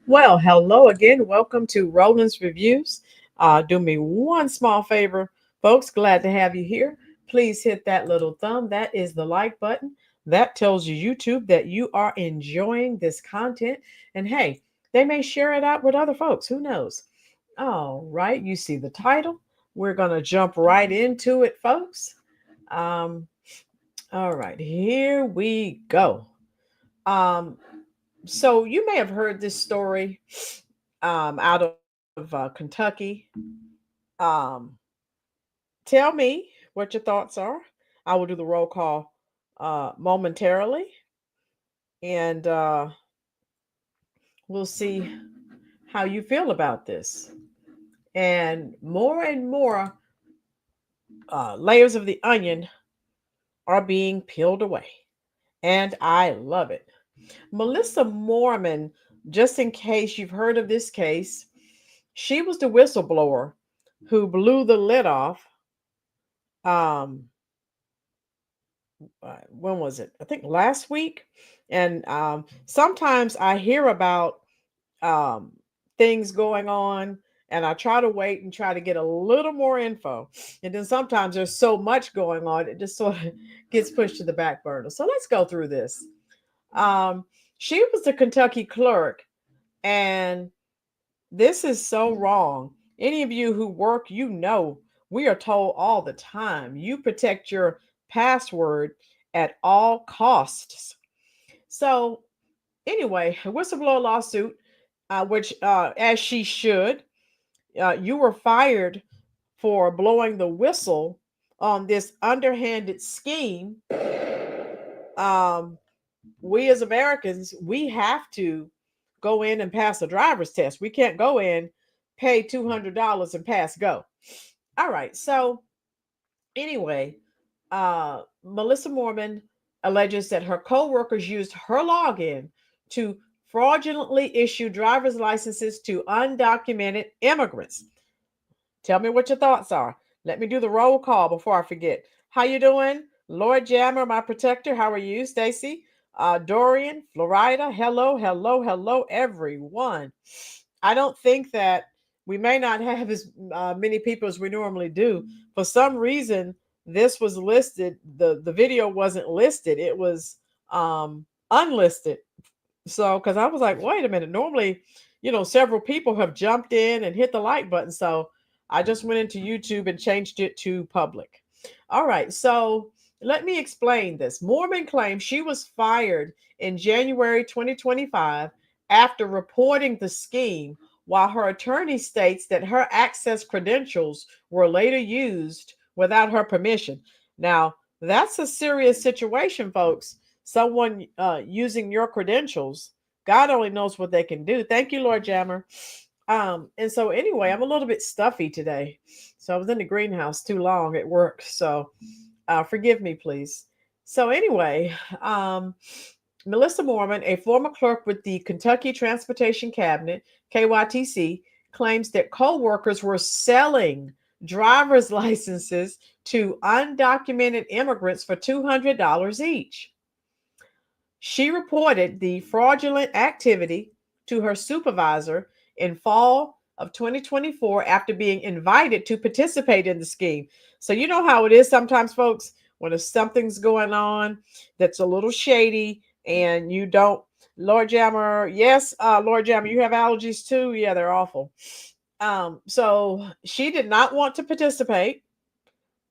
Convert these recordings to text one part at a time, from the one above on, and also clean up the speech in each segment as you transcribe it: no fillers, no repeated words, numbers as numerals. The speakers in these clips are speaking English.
Well, hello again. Welcome to Rolynn's Reviews. Do me one small favor, folks. Glad to have you here. Please hit that little thumb. That is the like button. That tells you YouTube that you are enjoying this content. And hey, they may share it out with other folks. Who knows? All right. You see the title. We're going to jump right into it, folks. All right. Here we go. So you may have heard this story out of Kentucky. Um, Tell me what your thoughts are. I will do the roll call momentarily, and we'll see how you feel about this. And more layers of the onion are being peeled away, and I love it. Melissa Mormon, just in case you've heard of this case, she was the whistleblower who blew the lid off. Um, when was it? I think last week. And sometimes I hear about um, things going on, and I try to wait and try to get a little more info. And then sometimes there's so much going on, it just sort of gets pushed to the back burner. So let's go through this. She was the Kentucky clerk, and this is so wrong. Any of you who work, you know, we are told all the time, you protect your password at all costs. So anyway, a whistleblower lawsuit, which as she should, you were fired for blowing the whistle on this underhanded scheme. We as Americans, we have to go in and pass a driver's test. We can't go in, pay $200 and pass go. All right. So anyway, Melissa Mormon alleges that her co-workers used her login to fraudulently issue driver's licenses to undocumented immigrants. Tell me what your thoughts are. Let me do the roll call before I forget. How you doing? Lord Jammer, my protector. How are you, Stacy? Dorian, Florida. Hello, everyone. I don't think that we may not have as many people as we normally do. For some reason, this was listed. The video wasn't listed. It was unlisted. So, because I was like, wait a minute. Normally, several people have jumped in and hit the like button. So I just went into YouTube and changed it to public. All right. So let me explain this. Mormon claims she was fired in January 2025 after reporting the scheme, while her attorney states that her access credentials were later used without her permission. Now, that's a serious situation, folks. Someone using your credentials. God only knows what they can do. Thank you, Lord Jammer. And so anyway, I'm a little bit stuffy today. So I was in the greenhouse too long at work. So forgive me, please. So anyway, Melissa Mormon, a former clerk with the Kentucky Transportation Cabinet, KYTC, claims that co-workers were selling driver's licenses to undocumented immigrants for $200 each. She reported the fraudulent activity to her supervisor in fall of 2024 after being invited to participate in the scheme. So you know how it is sometimes, folks, when something's going on that's a little shady and you don't, Lord Jammer, yes, Lord Jammer, you have allergies too? Yeah, they're awful. So she did not want to participate.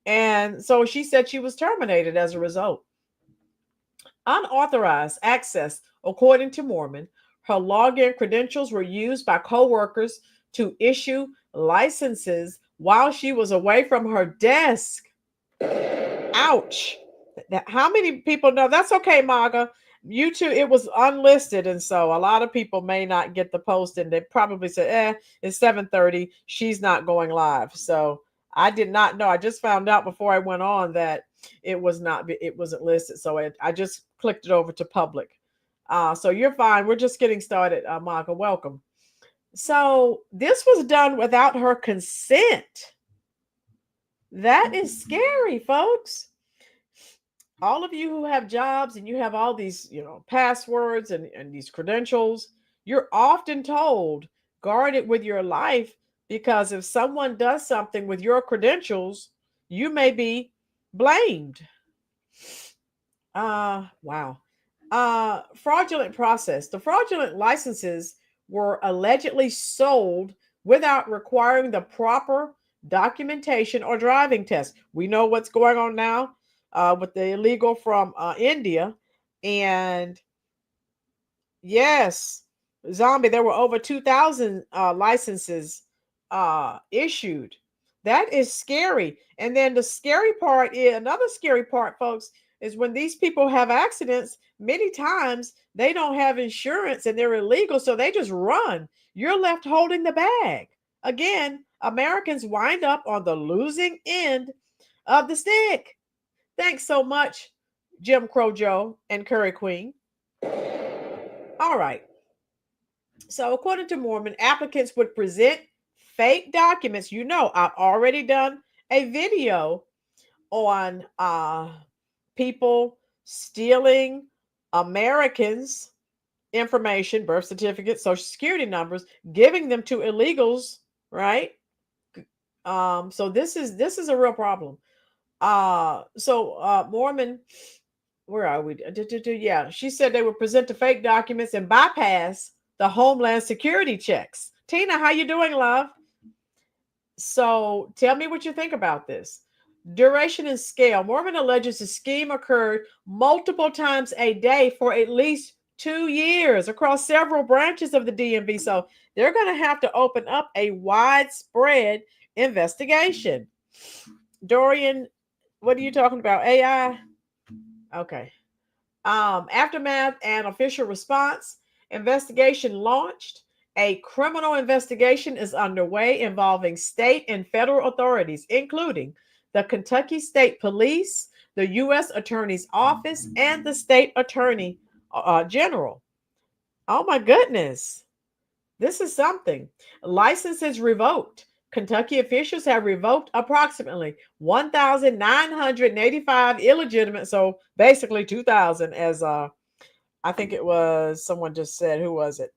And so she said she was terminated as a result. Unauthorized access, according to Mormon, her login credentials were used by co-workers to issue licenses while she was away from her desk. Ouch. How many people know? That's okay, Maga. YouTube, it was unlisted, and so a lot of people may not get the post, and they probably said, it's 7:30. She's not going live. So I did not know. I just found out before I went on that it wasn't listed. So I just clicked it over to public. So you're fine. We're just getting started, Maga. Welcome. So this was done without her consent. That is scary, folks. All of you who have jobs and you have all these, passwords and these credentials, you're often told, guard it with your life, because if someone does something with your credentials, you may be blamed. Wow. Fraudulent process. The fraudulent licenses were allegedly sold without requiring the proper documentation or driving test. We know what's going on now with the illegal from India. And yes, zombie, there were over 2,000 licenses issued. That is scary. And then the scary part is, another scary part, folks, is when these people have accidents, many times they don't have insurance and they're illegal, so they just run. You're left holding the bag. Again, Americans wind up on the losing end of the stick. Thanks so much, Jim Crow Joe and Curry Queen. All right. So according to Mormon, applicants would present fake documents. I've already done a video on people stealing Americans' information, birth certificates, social security numbers, giving them to illegals, right? So this is a real problem. Mormon, where are we? Yeah, she said they would present the fake documents and bypass the Homeland Security checks. Tina, how you doing, love? So tell me what you think about this. Duration and scale. Mormon alleges the scheme occurred multiple times a day for at least 2 years across several branches of the DMV. So they're going to have to open up a widespread investigation. Dorian, what are you talking about? AI? Okay. Aftermath and official response. Investigation launched. A criminal investigation is underway involving state and federal authorities, including the Kentucky State Police, the U.S. Attorney's Office, and the State Attorney General. Oh my goodness. This is something. Licenses revoked. Kentucky officials have revoked approximately 1,985 illegitimate, so basically 2,000, as I think it was someone just said. Who was it?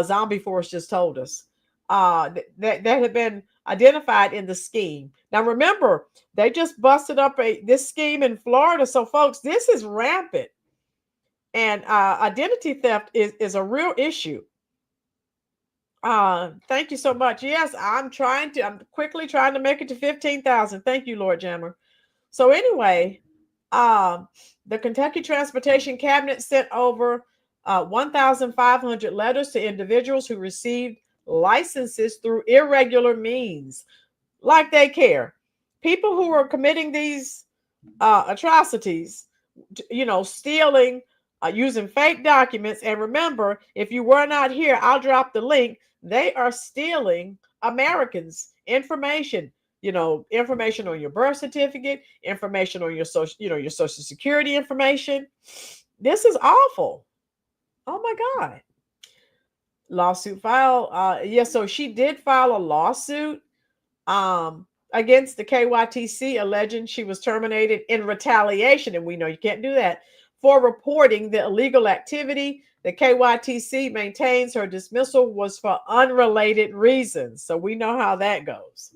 Zombie Force just told us that had been identified in the scheme. Now remember, they just busted up this scheme in Florida. So folks, this is rampant, and identity theft is a real issue. Thank you so much. Yes, I'm quickly trying to make it to 15,000. Thank you, Lord Jammer. So anyway, the Kentucky Transportation Cabinet sent over 1,500 letters to individuals who received licenses through irregular means. Like they care. People who are committing these atrocities, stealing, using fake documents. And remember, if you were not here, I'll drop the link. They are stealing Americans' information. Information on your birth certificate, information on your your social security information. This is awful. Oh my God. Lawsuit file. So she did file a lawsuit against the KYTC, alleging she was terminated in retaliation, and we know you can't do that, for reporting the illegal activity. The KYTC maintains her dismissal was for unrelated reasons. So we know how that goes.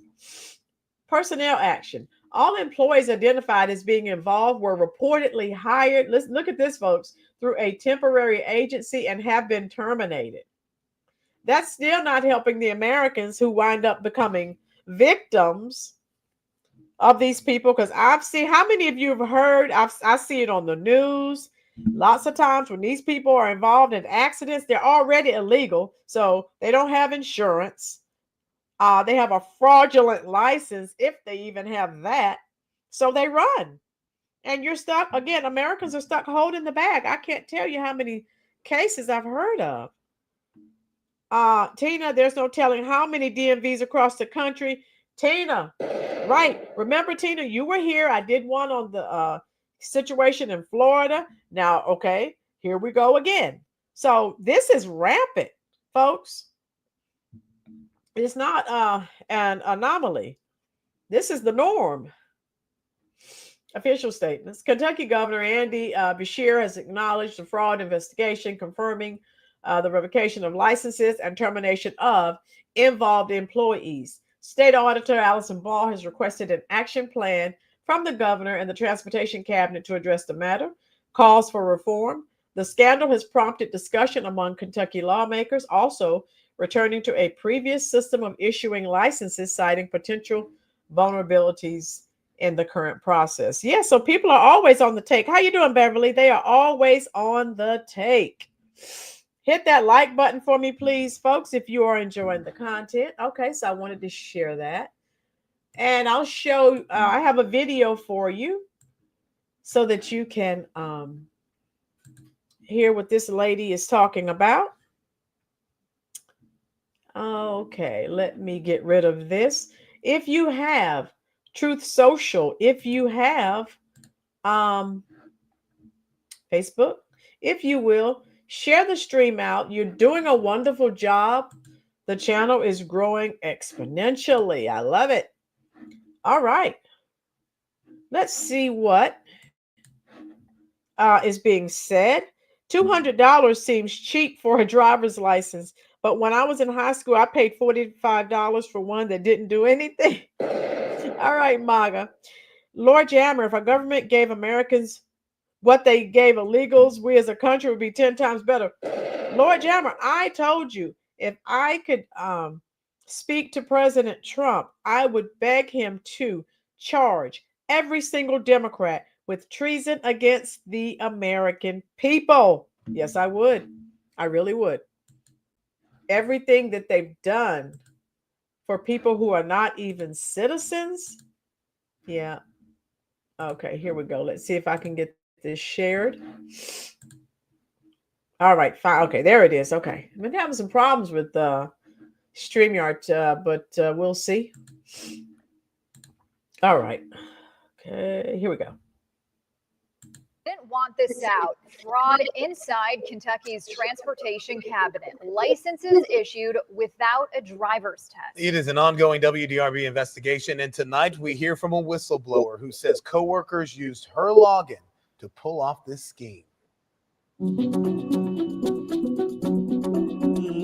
Personnel action. All employees identified as being involved were reportedly hired. Let's look at this, folks, through a temporary agency and have been terminated. That's still not helping the Americans who wind up becoming victims of these people. Because I've seen, how many of you have heard? I see it on the news. Lots of times when these people are involved in accidents, they're already illegal. So they don't have insurance. They have a fraudulent license, if they even have that. So they run. And you're stuck. Again, Americans are stuck holding the bag. I can't tell you how many cases I've heard of. Tina, there's no telling how many DMVs across the country. Tina, right. Remember, Tina, you were here. I did one on the situation in Florida. Now, okay, here we go again. So this is rampant, folks. It's not an anomaly. This is the norm. Official statements. Kentucky Governor Andy Beshear has acknowledged the fraud investigation, confirming the revocation of licenses and termination of involved employees. State Auditor Allison Ball has requested an action plan from the governor and the Transportation Cabinet to address the matter. Calls for reform. The scandal has prompted discussion among Kentucky lawmakers, also returning to a previous system of issuing licenses, citing potential vulnerabilities in the current process. Yeah, so people are always on the take. How you doing, Beverly? They are always on the take. Hit that like button for me, please, folks, if you are enjoying the content. Okay, so I wanted to share that. And I'll show, I have a video for you so that you can hear what this lady is talking about. Okay, let me get rid of this. If you have Truth Social, if you have Facebook, if you will, share the stream out. You're doing a wonderful job. The channel is growing exponentially. I love it. All right. Let's see what is being said. $200 seems cheap for a driver's license, but when I was in high school, I paid $45 for one that didn't do anything. All right, MAGA. Lord Jammer, if our government gave Americans what they gave illegals, we as a country would be 10 times better. Lord Jammer, I told you, if I could speak to President Trump, I would beg him to charge every single Democrat with treason against the American people. Yes, I would. I really would. Everything that they've done for people who are not even citizens. Yeah. Okay, here we go. Let's see if I can get this shared. All right, fine. Okay, there it is. Okay. I've been having some problems with StreamYard, but we'll see. All right. Okay, here we go. Didn't want this out. Fraud inside Kentucky's transportation cabinet. Licenses issued without a driver's test. It is an ongoing WDRB investigation, and tonight we hear from a whistleblower who says coworkers used her login to pull off this scheme.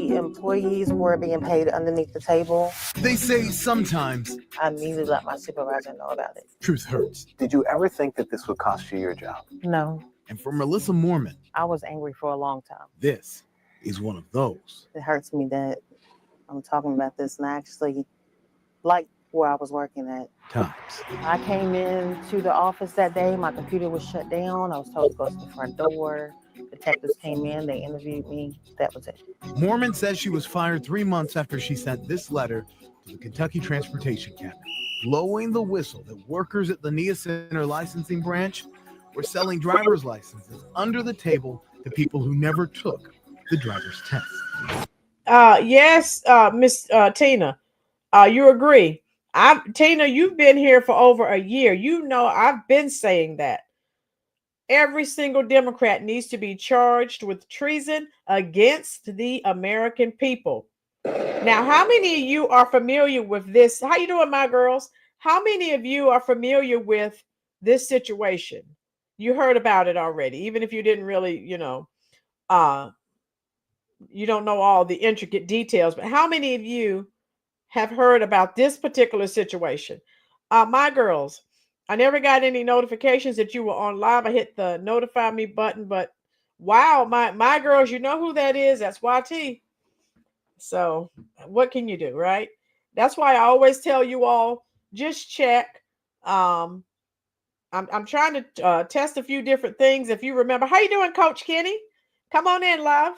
The employees were being paid underneath the table. They say sometimes I immediately let my supervisor know about it. truth hurts. Did you ever think that this would cost you your job? No, And for Melissa Mormon, I was angry for a long time. this is one of those. It hurts me that I'm talking about this, and I actually like where I was working at. Times. I came into the office that day. My computer was shut down. I was told to go to the front door. Detectives came in. They interviewed me. That was it. Mormon says she was fired 3 months after she sent this letter to the Kentucky Transportation Cabinet, blowing the whistle that workers at the NIA Center licensing branch were selling driver's licenses under the table to people who never took the driver's test. Yes, Miss Tina, you agree. Tina, you've been here for over a year. You know, I've been saying that. Every single Democrat needs to be charged with treason against the American people. Now, how many of you are familiar with this? How you doing, my girls? How many of you are familiar with this situation? You heard about it already, even if you didn't really, you don't know all the intricate details, but how many of you have heard about this particular situation? My girls, I never got any notifications that you were on live. I hit the notify me button, but wow, my girls, you know who that is? That's YT. So what can you do, right? That's why I always tell you all, just check. Um, I'm trying to test a few different things. If you remember, how you doing, Coach Kenny? Come on in, love.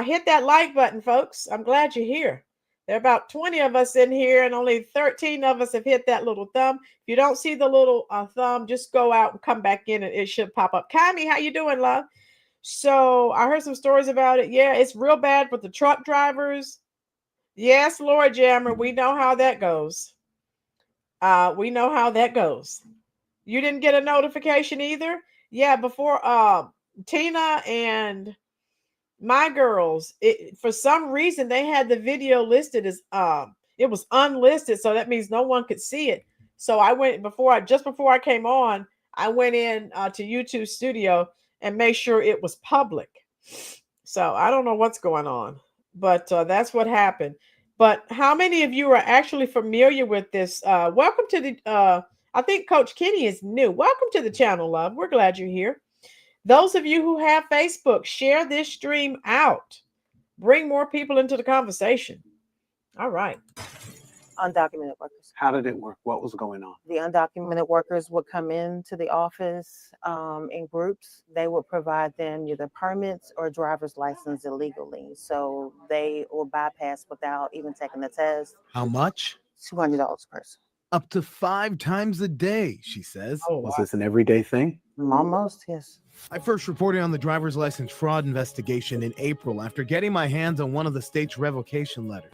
Hit that like button, folks. I'm glad you're here. There are about 20 of us in here, and only 13 of us have hit that little thumb. If you don't see the little thumb, just go out and come back in, and it should pop up. Kami, how you doing, love? So I heard some stories about it. Yeah, it's real bad for the truck drivers. Yes, Lord Jammer, we know how that goes. We know how that goes. You didn't get a notification either? Yeah, before Tina and my girls, for some reason they had the video listed as it was unlisted, so that means no one could see it. So I went just before I came on, I went in to YouTube Studio and made sure it was public. So I don't know what's going on, but that's what happened. But how many of you are actually familiar with this? Welcome to the I think Coach Kenny is new. Welcome to the channel, love. We're glad you're here. Those of you who have Facebook, share this stream out. Bring more people into the conversation. All right. Undocumented workers. How did it work? What was going on? The undocumented workers would come into the office in groups. They would provide them either permits or driver's license illegally. So they will bypass without even taking the test. How much? $200 a person. Up to 5 times a day, she says. Oh, Was wow. this an everyday thing? Almost, yes. I first reported on the driver's license fraud investigation in April after getting my hands on one of the state's revocation letters.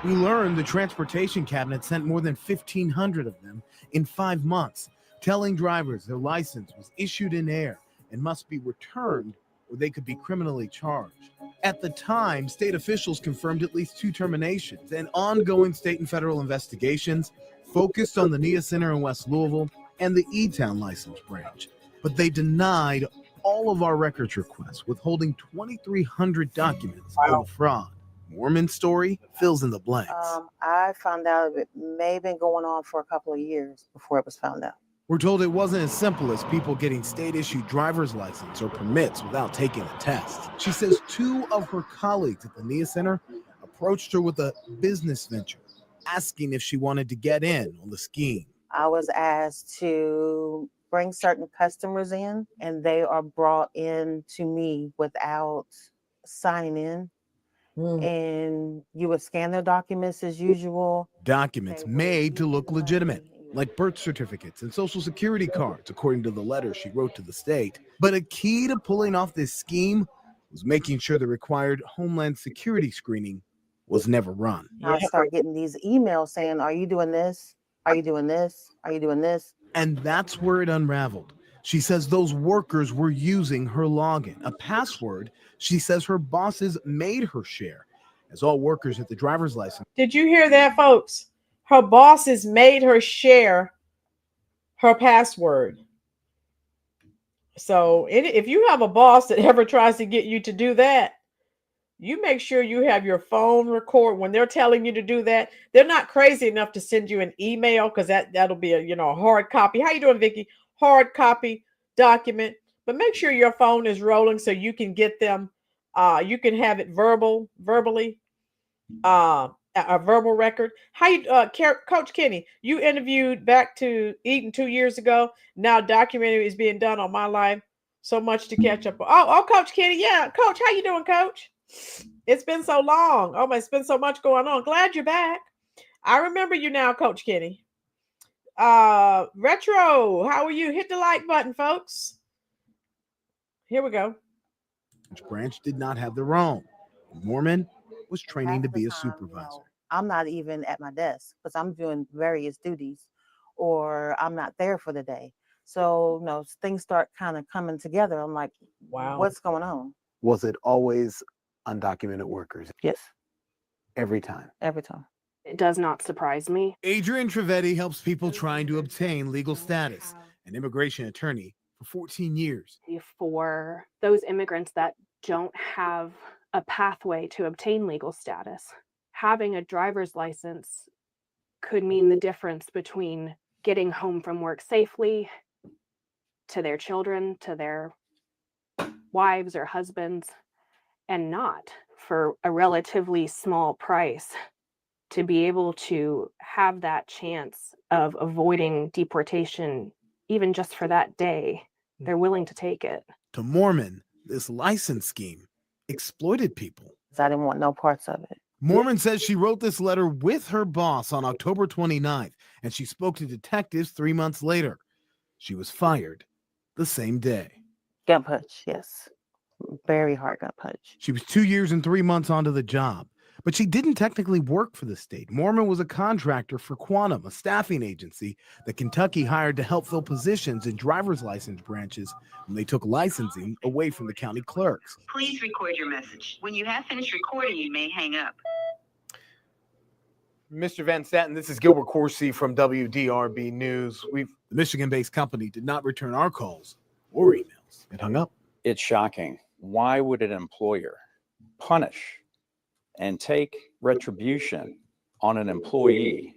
We learned the transportation cabinet sent more than 1,500 of them in 5 months, telling drivers their license was issued in air and must be returned or they could be criminally charged. At the time, state officials confirmed at least 2 terminations, and ongoing state and federal investigations focused on the NIA Center in West Louisville and the E-Town license branch. But they denied all of our records requests, withholding 2,300 documents on the fraud. Mormon's story fills in the blanks. I found out it may have been going on for a couple of years before it was found out. We're told it wasn't as simple as people getting state-issued driver's license or permits without taking a test. She says 2 of her colleagues at the NIA Center approached her with a business venture, asking if she wanted to get in on the scheme. I was asked to bring certain customers in, and they are brought in to me without signing in. And you would scan their documents as usual. Documents made to look legitimate, like birth certificates and social security cards, according to the letter she wrote to the state. But a key to pulling off this scheme was making sure the required Homeland Security screening was never run. I start getting these emails saying, are you doing this? Are you doing this? Are you doing this? And that's where it unraveled. She says those workers were using her login, a password she says her bosses made her share, as all workers at the driver's license. Did you hear that, folks? Her bosses made her share her password. So if you have a boss that ever tries to get you to do that, you make sure you have your phone record when they're telling you to do that. They're not crazy enough to send you an email, because that'll be a hard copy. How you doing, Vicky? Hard copy document. But make sure your phone is rolling so you can get them. You can have it verbally, a verbal record. How you, Coach Kenny? You interviewed back to Eden 2 years ago. Now documentary is being done on my life. So much to catch up. Oh, Coach Kenny, yeah, Coach. How you doing, Coach? It's been so long. Oh my, it's been so much going on. Glad you're back. I remember you now, Coach Kenny. Retro, how are you? Hit the like button, folks. Here we go. Branch did not have their own. Mormon was training to be a supervisor. I'm not even at my desk because I'm doing various duties, or I'm not there for the day. So, things start kind of coming together. I'm like, wow, what's going on? Was it always undocumented workers? Yes. Every time? Every time. It does not surprise me. Adrian Trivedi helps people trying to obtain legal status, an immigration attorney for 14 years. For those immigrants that don't have a pathway to obtain legal status, having a driver's license could mean the difference between getting home from work safely to their children, to their wives or husbands, and not for a relatively small price to be able to have that chance of avoiding deportation, even just for that day. They're willing to take it. To Mormon, this license scheme exploited people. I didn't want no parts of it. Mormon says she wrote this letter with her boss on October 29th, and she spoke to detectives 3 months later. She was fired the same day. Gut punch, yes. Very hard gut punch. She was 2 years and 3 months onto the job, but she didn't technically work for the state. Mormon was a contractor for Quantum, a staffing agency that Kentucky hired to help fill positions in driver's license branches when they took licensing away from the county clerks. Please record your message. When you have finished recording, you may hang up. Mr. Van Staten, this is Gilbert Corsi from WDRB News. The Michigan-based company did not return our calls or emails. It hung up. It's shocking. Why would an employer punish and take retribution on an employee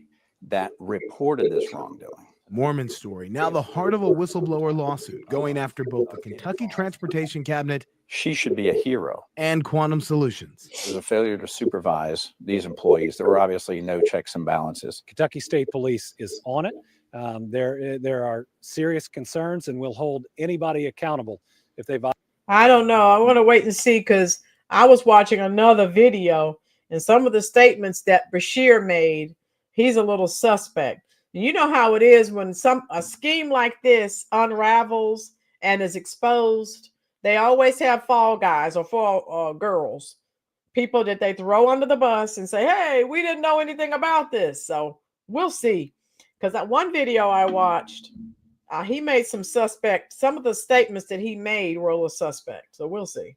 that reported this wrongdoing? Mormon story, now the heart of a whistleblower lawsuit going after both the Kentucky Transportation Cabinet. She should be a hero. And Quantum Solutions. There's a failure to supervise these employees. There were obviously no checks and balances. Kentucky State Police is on it. There are serious concerns, and we'll hold anybody accountable if they violate. I don't know. I want to wait and see, because I was watching another video, and some of the statements that Bashir made, he's a little suspect. You know how it is when a scheme like this unravels and is exposed. They always have fall guys or fall girls, people that they throw under the bus and say, hey, we didn't know anything about this. So we'll see. Because that one video I watched, he made some of the statements that he made were a little suspect. So we'll see.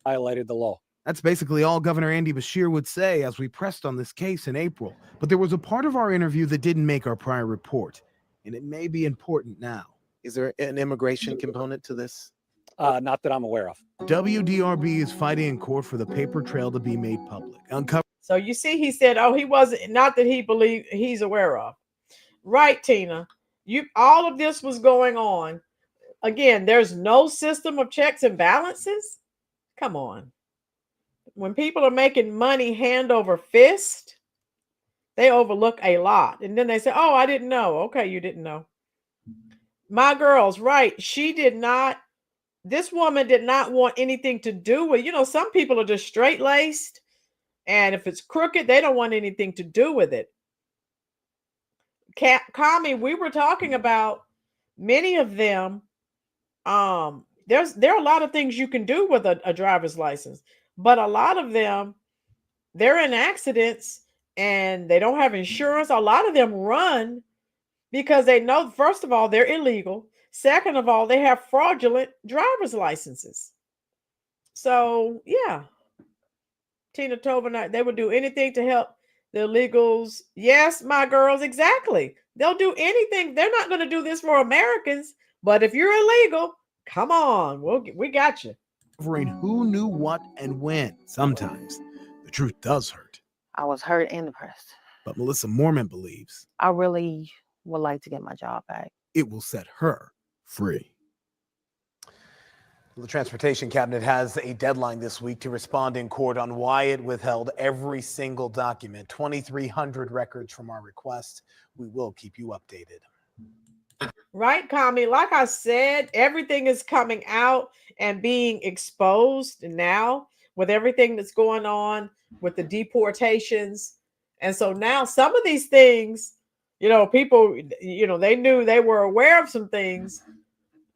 Violated the law. That's basically all Governor Andy Bashir would say as we pressed on this case in April. But there was a part of our interview that didn't make our prior report, and it may be important now. Is there an immigration component to this? Not that I'm aware of. WDRB is fighting in court for the paper trail to be made public. So you see, he said, oh, he wasn't, not that he believed he's aware of. Right, Tina. All of this was going on. Again, there's no system of checks and balances. Come on. When people are making money hand over fist, they overlook a lot. And then they say, oh, I didn't know. Okay, you didn't know. My girl's right. This woman did not want anything to do with, some people are just straight-laced. And if it's crooked, they don't want anything to do with it. Kami, we were talking about many of them. There are a lot of things you can do with a driver's license, but a lot of them, they're in accidents and they don't have insurance. A lot of them run because they know, first of all, they're illegal. Second of all, they have fraudulent driver's licenses. So yeah, Tina Tobin, they would do anything to help the illegals. Yes, my girls, exactly. They'll do anything. They're not going to do this for Americans, but if you're illegal, come on, we got you. Covering who knew what and when. Sometimes the truth does hurt. I was hurt and depressed. But Melissa Mormon believes I really would like to get my job back. It will set her free. The Transportation Cabinet has a deadline this week to respond in court on why it withheld every single document, 2,300 records from our request. We will keep you updated. Right, Kami. Like I said, everything is coming out and being exposed now with everything that's going on with the deportations. And so now some of these things, people, they knew, they were aware of some things.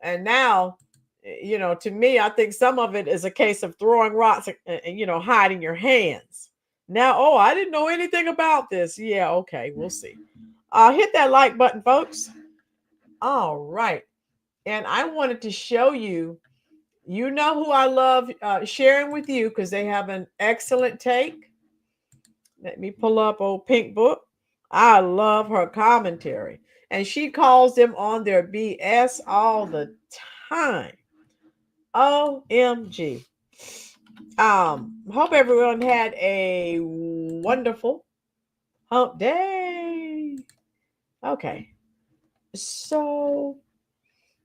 And now, to me, I think some of it is a case of throwing rocks and hiding your hands. Now, oh, I didn't know anything about this. Yeah, okay, we'll see. Hit that like button, folks. All right. And I wanted to show you, who I love sharing with you because they have an excellent take. Let me pull up old Pink Book. I love her commentary. And she calls them on their BS all the time. OMG. Hope everyone had a wonderful hump day. Okay. So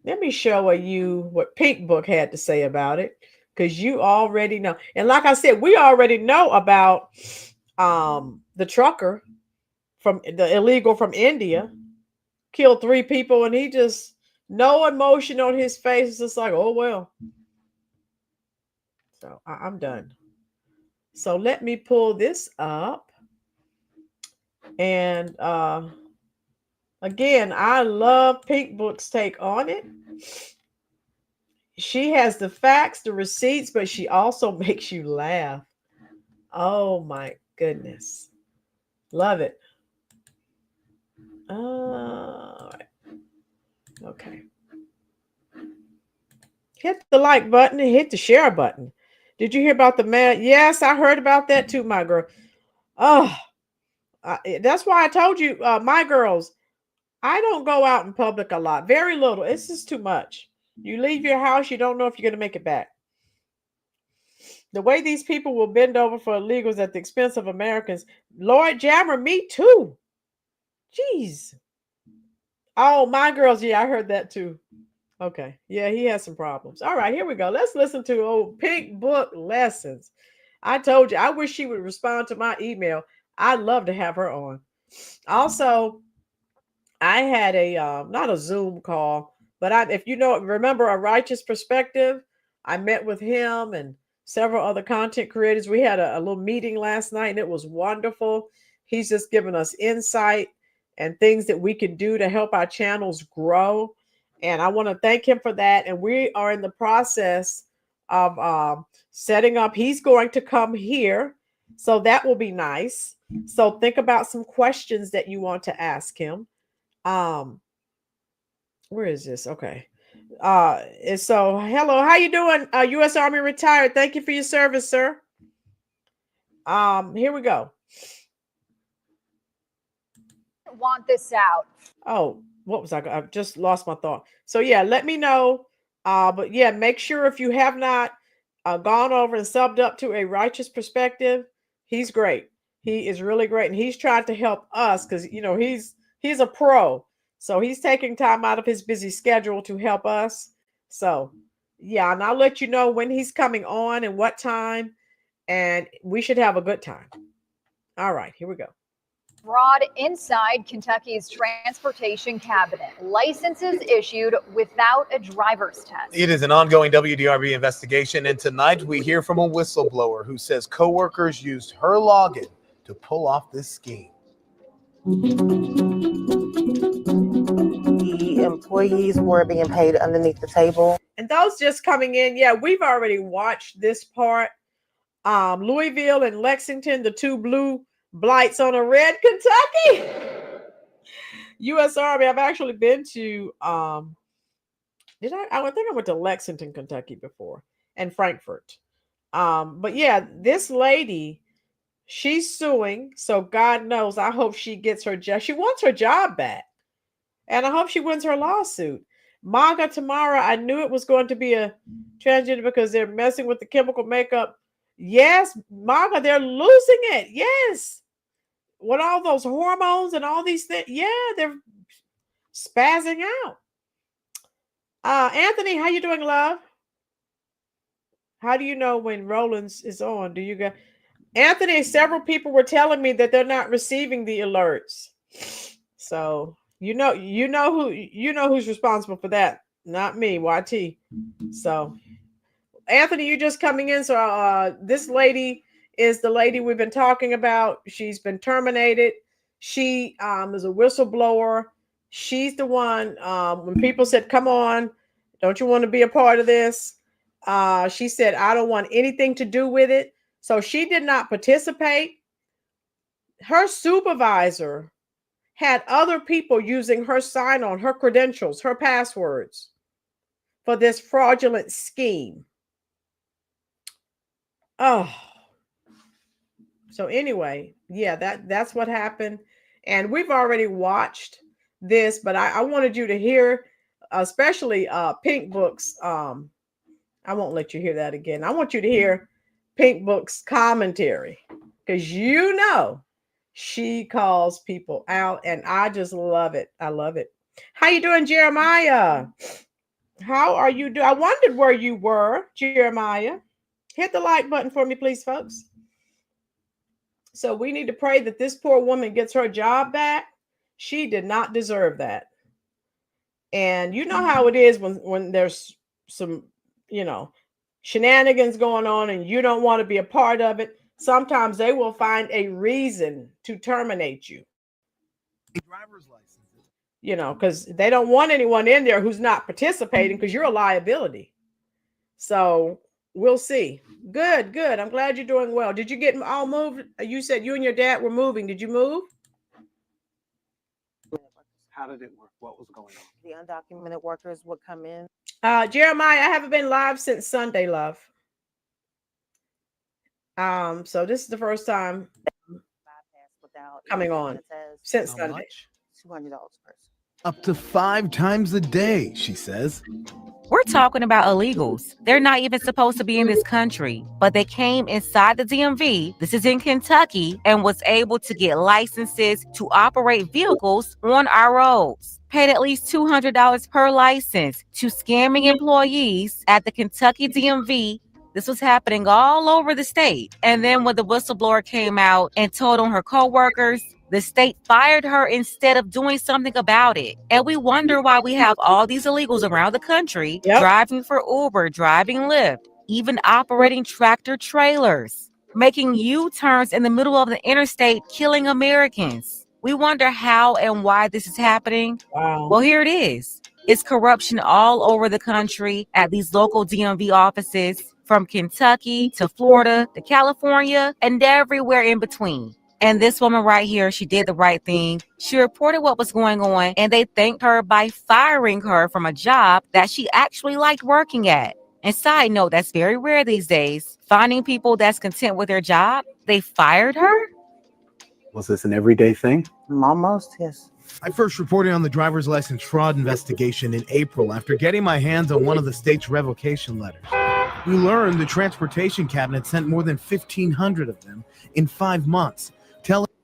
let me show you what Pink Book had to say about it, because you already know. And like I said, we already know about the trucker from the illegal from India killed 3 people, and he just no emotion on his face. It's just like, oh well. So I'm done. So let me pull this up. And again, I love Pink Book's take on it. She has the facts, the receipts, but she also makes you laugh. Oh my goodness. Love it. All right. Okay. Hit the like button and hit the share button. Did you hear about the man? Yes, I heard about that too, my girl. Oh, that's why I told you, my girls, I don't go out in public a lot. Very little. It's just too much. You leave your house, you don't know if you're going to make it back. The way these people will bend over for illegals at the expense of Americans. Lord Jammer, me too. Jeez. Oh, my girls. Yeah, I heard that too. Okay. Yeah, he has some problems. All right, here we go. Let's listen to old Pink Book lessons. I told you, I wish she would respond to my email. I'd love to have her on. Also, I had a not a Zoom call, but if you know, remember A Righteous Perspective, I met with him and several other content creators. We had a little meeting last night, and it was wonderful. He's just given us insight and things that we can do to help our channels grow. And I want to thank him for that. And we are in the process of setting up. He's going to come here, so that will be nice. So think about some questions that you want to ask him. Where is this? Okay. So hello, how you doing? U.S. Army retired. Thank you for your service, sir. Here we go. Want this out. Oh, what was I've just lost my thought. So yeah, let me know. But yeah, make sure if you have not gone over and subbed up to A Righteous Perspective, he's great. He is really great, and he's trying to help us because he's a pro. So he's taking time out of his busy schedule to help us. So yeah, and I'll let you know when he's coming on and what time, and we should have a good time. All right, here we go. Fraud inside Kentucky's transportation cabinet. Licenses issued without a driver's test. It is an ongoing WDRB investigation, and tonight we hear from a whistleblower who says coworkers used her login to pull off this scheme. The employees were being paid underneath the table. And those just coming in, yeah, we've already watched this part. Louisville and Lexington, the 2 blue blights on a red Kentucky. U.S. Army. I've actually been to I think I went to Lexington, Kentucky before, and Frankfurt. But yeah, this lady, she's suing. So God knows, I hope she gets her job. She wants her job back. And I hope she wins her lawsuit. MAGA tomorrow, I knew it was going to be a tragedy because they're messing with the chemical makeup. Yes, MAGA, they're losing it. Yes. With all those hormones and all these things. Yeah, they're spazzing out. Anthony, how you doing, love? How do you know when Rollyn's is on? Do you get Anthony? Several people were telling me that they're not receiving the alerts. So you know who's responsible for that. Not me, YT. So Anthony, you just coming in. So this lady is the lady we've been talking about. She's been terminated. She is a whistleblower. She's the one when people said, come on, don't you want to be a part of this? She said, I don't want anything to do with it. So she did not participate. Her supervisor had other people using her sign-on, her credentials, her passwords for this fraudulent scheme. Oh, So anyway, yeah, that's what happened. And we've already watched this, but I wanted you to hear, especially Pink Book's. I won't let you hear that again. I want you to hear Pink Book's commentary, because she calls people out, and I just love it. I love it. How you doing, Jeremiah? How are you doing? I wondered where you were, Jeremiah. Hit the like button for me, please, folks. So we need to pray that this poor woman gets her job back. She did not deserve that. And you know how it is when there's some, shenanigans going on and you don't want to be a part of it. Sometimes they will find a reason to terminate you. Driver's licenses. Because they don't want anyone in there who's not participating, because you're a liability. So we'll see. Good. I'm glad you're doing well. Did you get all moved? You said you and your dad were moving. Did you move? How did it work? What was going on? The undocumented workers would come in. Jeremiah, I haven't been live since Sunday, love. So this is the first time coming on since How Sunday. much? $200 per person. Up to 5 times a day, she says. We're talking about illegals. They're not even supposed to be in this country, but they came inside the DMV, this is in Kentucky, and was able to get licenses to operate vehicles on our roads. Paid at least $200 per license to scamming employees at the Kentucky DMV. This was happening all over the state. And then when the whistleblower came out and told on her coworkers, the state fired her instead of doing something about it. And we wonder why we have all these illegals around the country driving for Uber, driving Lyft, even operating tractor trailers, making U-turns in the middle of the interstate, killing Americans. We wonder how and why this is happening. Wow. Well, here it is. It's corruption all over the country at these local DMV offices, from Kentucky to Florida to California and everywhere in between. And this woman right here, she did the right thing. She reported what was going on, and they thanked her by firing her from a job that she actually liked working at. And side note, that's very rare these days. Finding people that's content with their job, they fired her? Was this an everyday thing? Almost, yes. I first reported on the driver's license fraud investigation in April after getting my hands on one of the state's revocation letters. We learned the transportation cabinet sent more than 1,500 of them in 5 months.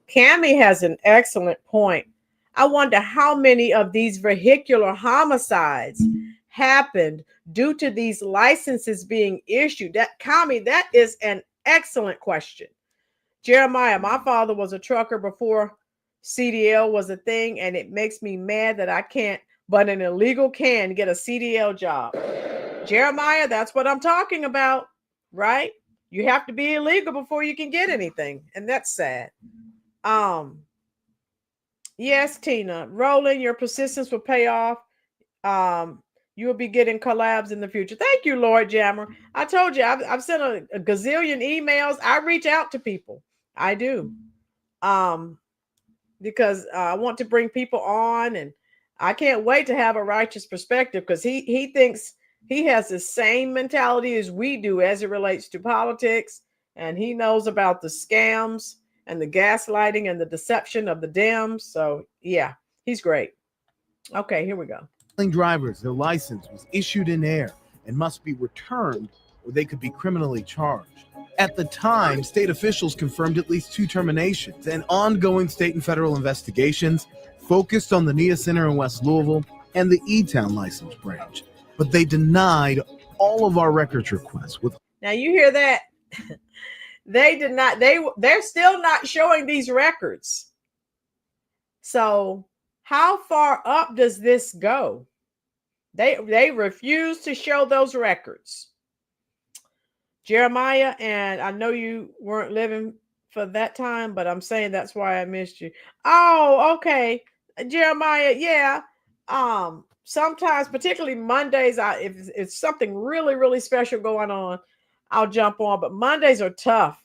Cammie has an excellent point. I wonder how many of these vehicular homicides happened due to these licenses being issued. Cammie, that is an excellent question. Jeremiah, my father was a trucker before CDL was a thing, and it makes me mad that I can't, but an illegal can get a CDL job. Jeremiah, that's what I'm talking about, right? You have to be illegal before you can get anything, and that's sad. Yes, Tina, Rolynn, your persistence will pay off. You will be getting collabs in the future. Thank you, Lord Jammer. I told you, I've sent a gazillion emails. I reach out to people. I do. Because I want to bring people on, and I can't wait to have a righteous perspective, because he thinks he has the same mentality as we do as it relates to politics, and he knows about the scams and the gaslighting and the deception of the Dems. So yeah, he's great. Okay, here we go. Drivers, their license was issued in air and must be returned, or they could be criminally charged. At the time, state officials confirmed at least 2 terminations, and ongoing state and federal investigations focused on the NIA Center in West Louisville and the E-Town license branch. But they denied all of our records requests. Now you hear that? They did not. They're still not showing these records. So how far up does this go? They refuse to show those records. Jeremiah, and I know you weren't living for that time, but I'm saying that's why I missed you. Oh, okay. Jeremiah, yeah. Sometimes, particularly Mondays, if it's something really, really special going on, I'll jump on. But Mondays are tough.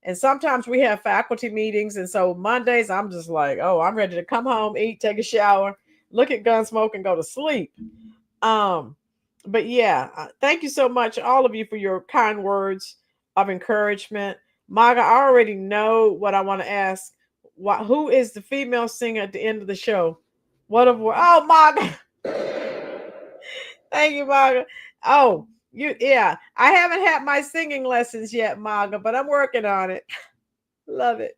And sometimes we have faculty meetings. And so Mondays, I'm just like, oh, I'm ready to come home, eat, take a shower, look at Gunsmoke, and go to sleep. But yeah, thank you so much, all of you, for your kind words of encouragement. Maga, I already know what I want to ask. Who is the female singer at the end of the show? Oh, Maga. Thank you, Maga. Oh, yeah. I haven't had my singing lessons yet, Maga, but I'm working on it. Love it.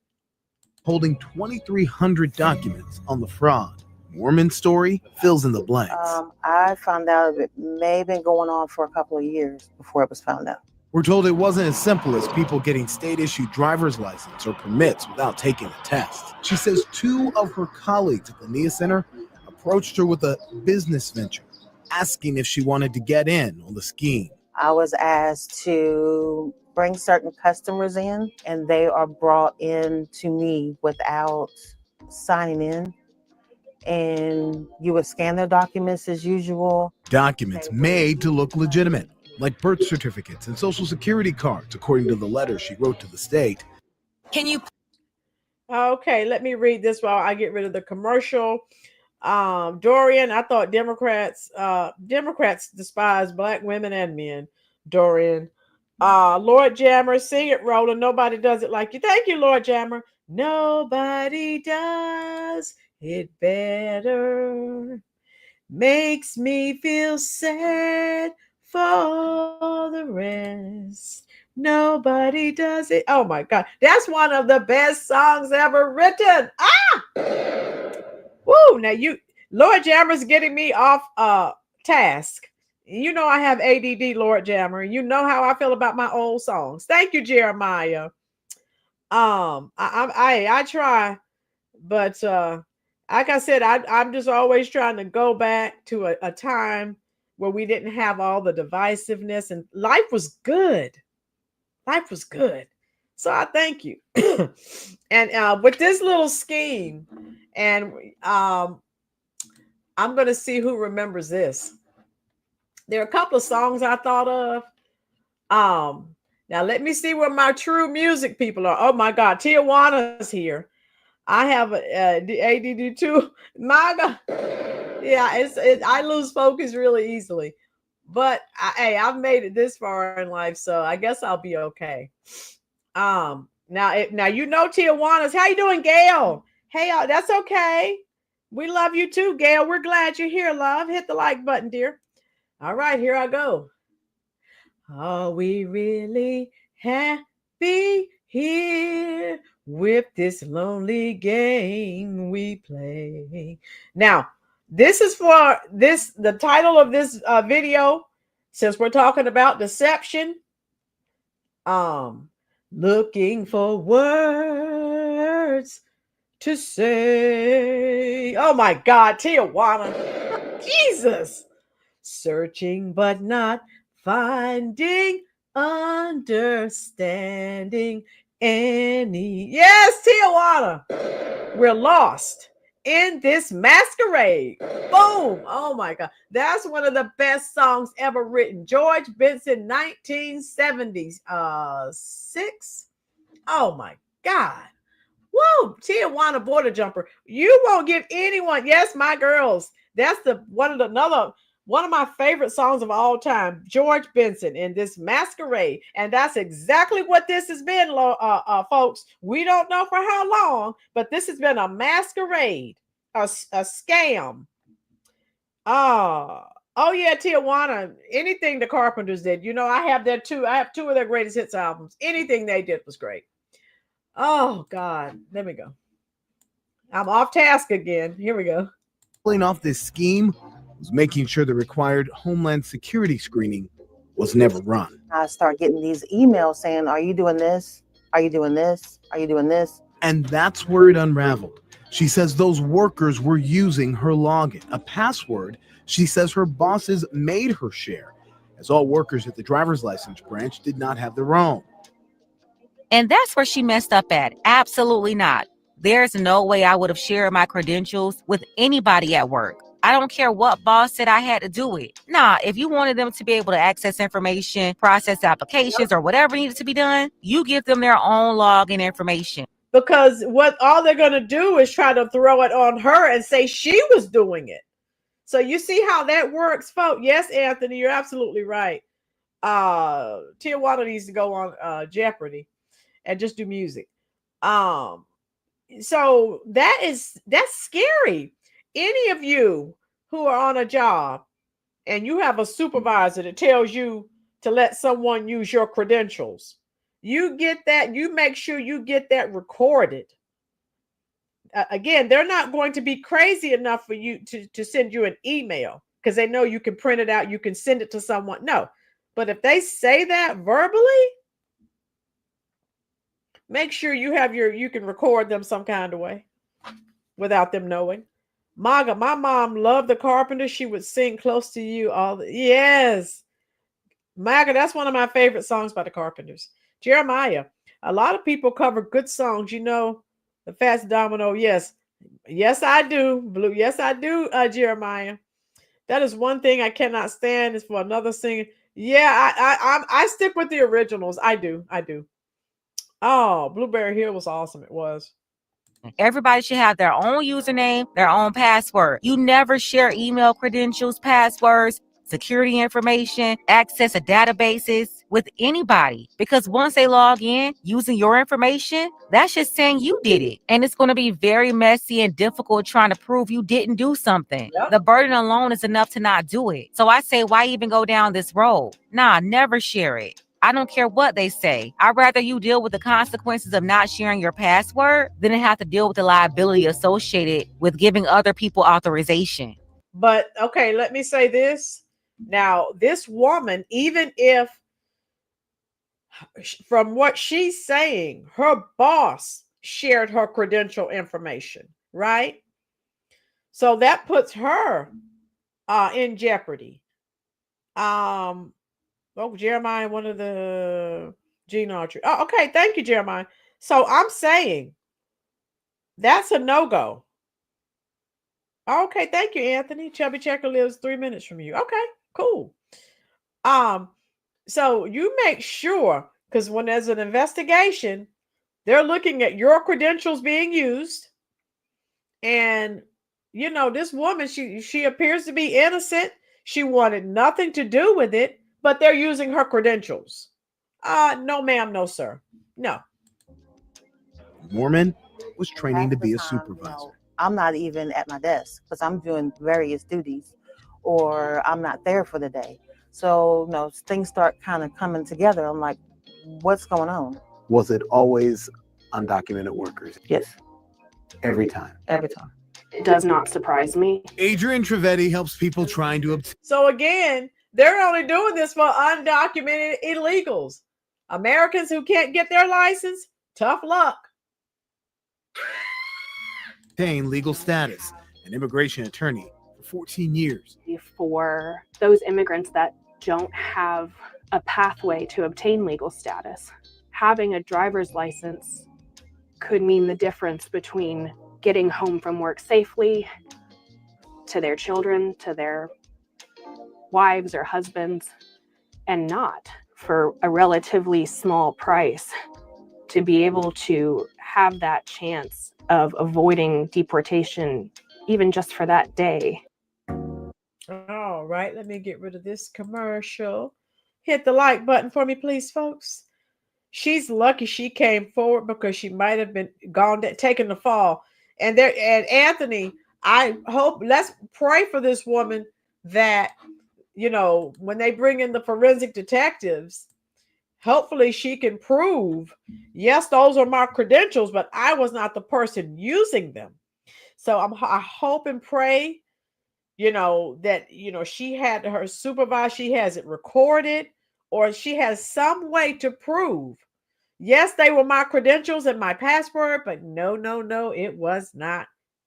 Holding 2,300 documents on the fraud. Mormon's story fills in the blanks. I found out it may have been going on for a couple of years before it was found out. We're told it wasn't as simple as people getting state-issued driver's license or permits without taking a test. She says 2 of her colleagues at the NIA Center approached her with a business venture, asking if she wanted to get in on the scheme. I was asked to bring certain customers in, and they are brought in to me without signing in. And you would scan their documents as usual. Documents made to look legitimate, like birth certificates and social security cards, according to the letter she wrote to the state. Can you? Okay, let me read this while I get rid of the commercial. Dorian, I thought Democrats despise Black women and men. Dorian. Lord Jammer, sing it, Rolynn. Nobody does it like you. Thank you, Lord Jammer. Nobody does it better. Makes me feel sad for the rest. Nobody does it. Oh my God. That's one of the best songs ever written. Woo. Now Lord Jammer's getting me off task. You know I have ADD, Lord Jammer. You know how I feel about my old songs. Thank you, Jeremiah. I try, but like I said, I'm just always trying to go back to a time where we didn't have all the divisiveness and life was good. Life was good. So I thank you. And with this little scheme, and I'm going to see who remembers this. There are a couple of songs I thought of. Now let me see where my true music people are. Oh my God, Tijuana's here. I have ADD too. Maga. Yeah, I lose focus really easily. But I've made it this far in life, so I guess I'll be okay. Now you know Tijuana's. How you doing, Gail? Hey, that's okay. We love you too, Gail. We're glad you're here, love. Hit the like button, dear. All right, here I go. Are we really happy here with this lonely game we play? Now, this is for the title of this video, since we're talking about deception. Looking for words to say. Oh my God, Tijuana. Jesus. Searching but not finding, understanding any. Yes, Tijuana. We're lost in this masquerade. Boom. Oh my God. That's one of the best songs ever written. George Benson, 1976. Oh my God. Whoa, Tijuana Border Jumper. You won't give anyone. Yes, my girls. That's one of my favorite songs of all time, George Benson in this masquerade. And that's exactly what this has been, folks. We don't know for how long, but this has been a masquerade, a scam. Oh yeah, Tijuana. Anything the Carpenters did. You know, I have that too. I have 2 of their greatest hits albums. Anything they did was great. Oh God, let me go. I'm off task again. Here we go. Pulling off this scheme was making sure the required Homeland Security screening was never run. I start getting these emails saying, are you doing this? Are you doing this? Are you doing this? And that's where it unraveled. She says those workers were using her login, a password she says her bosses made her share, as all workers at the driver's license branch did not have their own. And that's where she messed up at. Absolutely not. There's no way I would have shared my credentials with anybody at work. I don't care what boss said I had to do it. Nah, if you wanted them to be able to access information, process applications, or whatever needed to be done, you give them their own login information. Because what all they're going to do is try to throw it on her and say she was doing it. So you see how that works, folks? Yes, Anthony, you're absolutely right. Tijuana needs to go on Jeopardy. and just do music. So that's scary. Any of you who are on a job and you have a supervisor that tells you to let someone use your credentials, you get that, you make sure you get that recorded. Again, they're not going to be crazy enough for you to send you an email because they know you can print it out, you can send it to someone. No, but if they say that verbally, make sure you can record them some kind of way without them knowing. My mom loved the Carpenters. She would sing Close to You yes. Maga, that's one of my favorite songs by the Carpenters. Jeremiah, a lot of people cover good songs, the Fats Domino. Yes, I do. Blue, yes, I do, Jeremiah. That is one thing I cannot stand is for another singer. Yeah, I stick with the originals. I do. Oh, Blueberry Hill was awesome. It was. Everybody should have their own username, their own password. You never share email credentials, passwords, security information, access to databases with anybody. Because once they log in using your information, that's just saying you did it. And it's going to be very messy and difficult trying to prove you didn't do something. Yep. The burden alone is enough to not do it. So I say, why even go down this road? Nah, never share it. I don't care what they say. I'd rather you deal with the consequences of not sharing your password than to have to deal with the liability associated with giving other people authorization. But okay, let me say this. Now, this woman, even if from what she's saying, her boss shared her credential information, right? So that puts her in jeopardy. Jeremiah, one of the Gene Autry. Oh, okay. Thank you, Jeremiah. So I'm saying that's a no-go. Okay. Thank you, Anthony. Chubby Checker lives 3 minutes from you. Okay, cool. So you make sure, because when there's an investigation, they're looking at your credentials being used. And, this woman, she appears to be innocent. She wanted nothing to do with it. But they're using her credentials. No, ma'am. No, sir. No. Mormon was training to be a supervisor. I'm not even at my desk because I'm doing various duties or I'm not there for the day. So, things start kind of coming together. I'm like, what's going on? Was it always undocumented workers? Yes. Every time? Every time. It does not surprise me. Adrian Trivedi helps people trying to obtain. So again, they're only doing this for undocumented illegals. Americans who can't get their license, tough luck. Obtain legal status, an immigration attorney for 14 years. For those immigrants that don't have a pathway to obtain legal status, having a driver's license could mean the difference between getting home from work safely to their children, to their wives or husbands, and not for a relatively small price to be able to have that chance of avoiding deportation, even just for that day. All right, let me get rid of this commercial. Hit the like button for me, please, folks. She's lucky she came forward because she might have been taken the fall. And Anthony, I hope, let's pray for this woman that, when they bring in the forensic detectives, hopefully she can prove, yes, those are my credentials, but I was not the person using them. So I hope and pray, that, she had her supervisor, she has it recorded, or she has some way to prove, yes, they were my credentials and my password, but no, it was not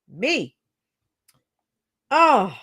me. Oh.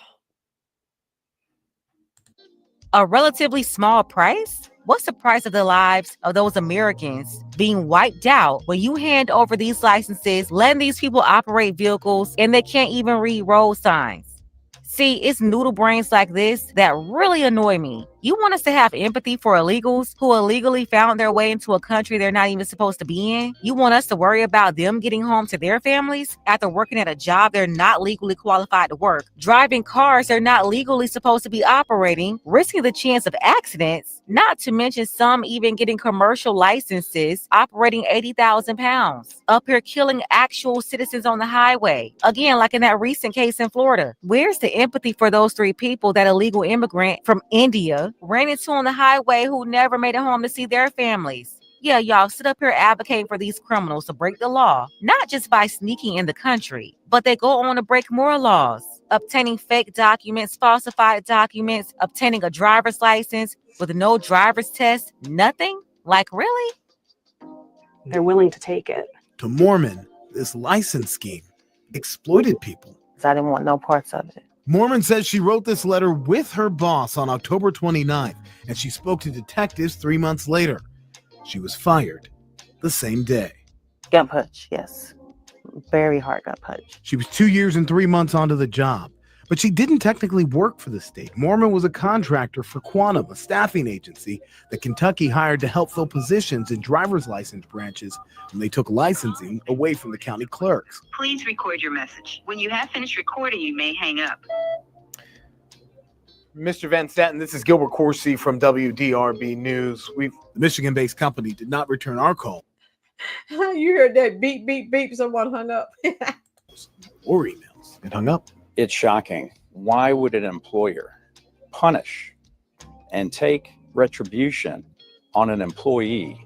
A relatively small price? What's the price of the lives of those Americans being wiped out when you hand over these licenses, letting these people operate vehicles, and they can't even read road signs? See, it's noodle brains like this that really annoy me. You want us to have empathy for illegals who illegally found their way into a country they're not even supposed to be in? You want us to worry about them getting home to their families after working at a job they're not legally qualified to work, driving cars they're not legally supposed to be operating, risking the chance of accidents, not to mention some even getting commercial licenses operating 80,000 pounds, up here killing actual citizens on the highway. Again, like in that recent case in Florida. Where's the empathy for those 3 people that illegal immigrant from India ran into on the highway who never made it home to see their families? Yeah, y'all sit up here advocating for these criminals to break the law, not just by sneaking in the country, but they go on to break more laws, obtaining fake documents, falsified documents, obtaining a driver's license with no driver's test, nothing? Like, really? They're willing to take it. To Mormon, this license scheme exploited people. I didn't want no parts of it. Mormon says she wrote this letter with her boss on October 29th, and she spoke to detectives 3 months later. She was fired the same day. Gut punch, yes. Very hard gut punch. She was 2 years and 3 months onto the job, but she didn't technically work for the state. Mormon was a contractor for Quantum, a staffing agency that Kentucky hired to help fill positions in driver's license branches when they took licensing away from the county clerks. Please record your message. When you have finished recording, you may hang up. Mr. Van Staten, this is Gilbert Corsi from WDRB News. The Michigan-based company did not return our call. You heard that beep, beep, beep. Someone hung up. Or emails. It hung up. It's shocking. Why would an employer punish and take retribution on an employee